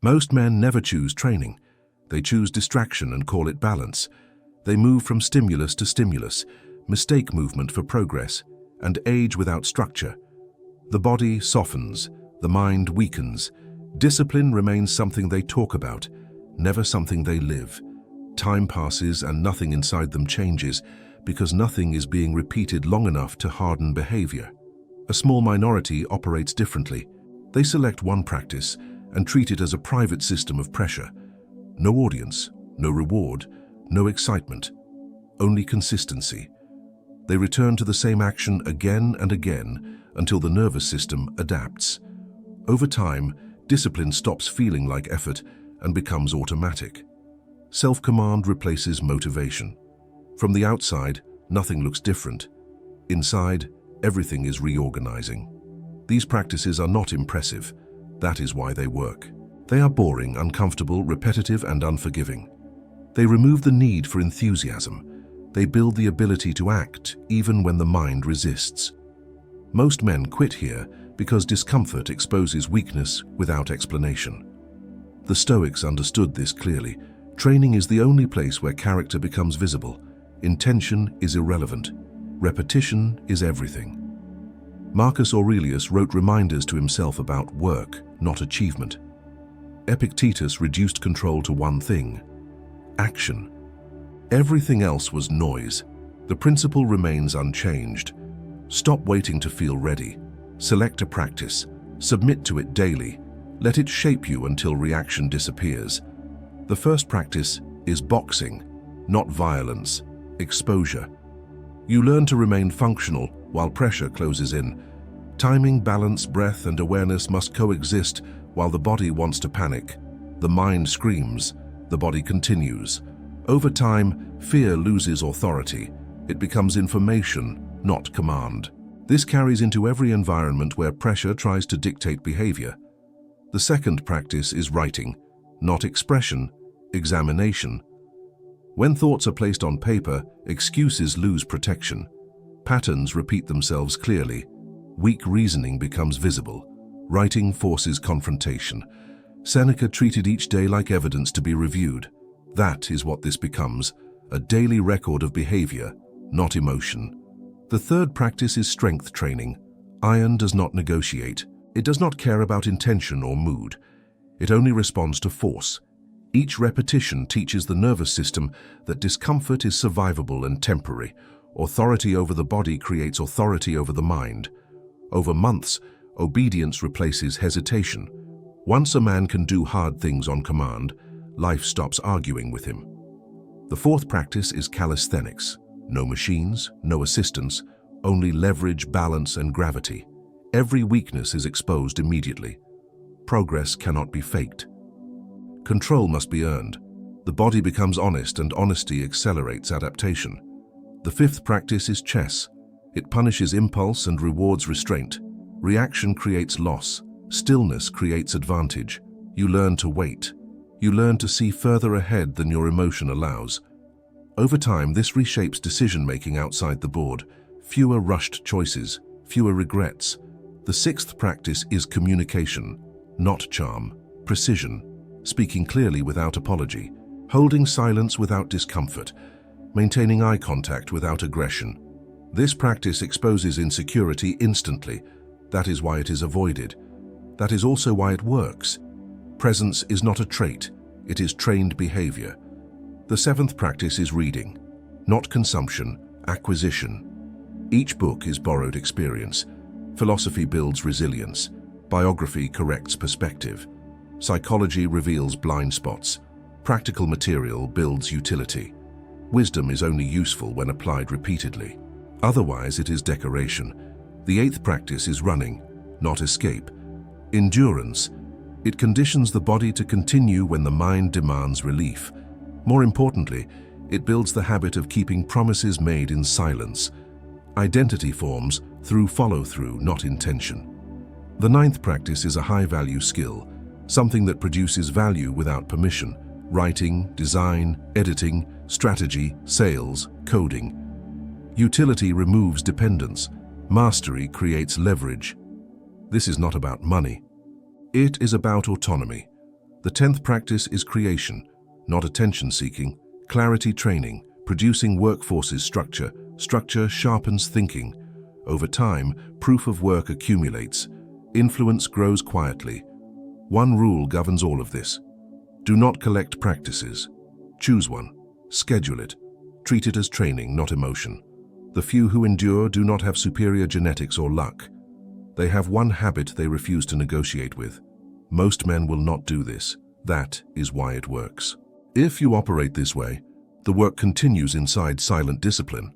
Most men never choose training. They choose distraction and call it balance. They move from stimulus to stimulus, mistake movement for progress, and age without structure. The body softens, the mind weakens. Discipline remains something they talk about, never something they live. Time passes and nothing inside them changes, because nothing is being repeated long enough to harden behavior. A small minority operates differently. They select one practice and treat it as a private system of pressure. No audience, no reward, no excitement, only consistency. They return to the same action again and again until the nervous system adapts. Over time, discipline stops feeling like effort and becomes automatic. Self-command replaces motivation. From the outside, nothing looks different. Inside, everything is reorganizing. These practices are not impressive. That is why they work. They are boring, uncomfortable, repetitive, and unforgiving. They remove the need for enthusiasm. They build the ability to act even when the mind resists. Most men quit here because discomfort exposes weakness without explanation. The Stoics understood this clearly. Training is the only place where character becomes visible. Intention is irrelevant. Repetition is everything. Marcus Aurelius wrote reminders to himself about work, not achievement. Epictetus reduced control to one thing: action. Everything else was noise. The principle remains unchanged. Stop waiting to feel ready. Select a practice. Submit to it daily. Let it shape you until reaction disappears. The first practice is boxing, not violence, exposure. You learn to remain functional while pressure closes in. Timing, balance, breath, and awareness must coexist while the body wants to panic. The mind screams, the body continues. Over time, fear loses authority. It becomes information, not command. This carries into every environment where pressure tries to dictate behavior. The second practice is writing, not expression, examination. When thoughts are placed on paper, excuses lose protection. Patterns repeat themselves clearly. Weak reasoning becomes visible. Writing forces confrontation. Seneca treated each day like evidence to be reviewed. That is what this becomes, a daily record of behavior, not emotion. The third practice is strength training. Iron does not negotiate. It does not care about intention or mood. It only responds to force. Each repetition teaches the nervous system that discomfort is survivable and temporary. Authority over the body creates authority over the mind. Over months, obedience replaces hesitation. Once a man can do hard things on command, life stops arguing with him. The fourth practice is calisthenics. No machines, no assistance, only leverage, balance, and gravity. Every weakness is exposed immediately. Progress cannot be faked. Control must be earned. The body becomes honest, and honesty accelerates adaptation. The fifth practice is chess. It punishes impulse and rewards restraint. Reaction creates loss. Stillness creates advantage. You learn to wait. You learn to see further ahead than your emotion allows. Over time, this reshapes decision-making outside the board. Fewer rushed choices, fewer regrets. The sixth practice is communication, not charm. Precision, speaking clearly without apology, holding silence without discomfort, maintaining eye contact without aggression. This practice exposes insecurity instantly. That is why it is avoided. That is also why it works. Presence is not a trait, it is trained behavior. The seventh practice is reading, not consumption, acquisition. Each book is borrowed experience. Philosophy builds resilience. Biography corrects perspective. Psychology reveals blind spots. Practical material builds utility. Wisdom is only useful when applied repeatedly. Otherwise, it is decoration. The eighth practice is running, not escape. Endurance. It conditions the body to continue when the mind demands relief. More importantly, it builds the habit of keeping promises made in silence. Identity forms through follow-through, not intention. The ninth practice is a high-value skill, something that produces value without permission. Writing, design, editing, strategy, sales, coding. Utility removes dependence. Mastery creates leverage. This is not about money. It is about autonomy. The 10th practice is creation, not attention-seeking, clarity training, producing workforces structure. Structure sharpens thinking. Over time, proof of work accumulates. Influence grows quietly. One rule governs all of this. Do not collect practices. Choose one. Schedule it. Treat it as training, not emotion. The few who endure do not have superior genetics or luck. They have one habit they refuse to negotiate with. Most men will not do this. That is why it works. If you operate this way, the work continues inside silent discipline.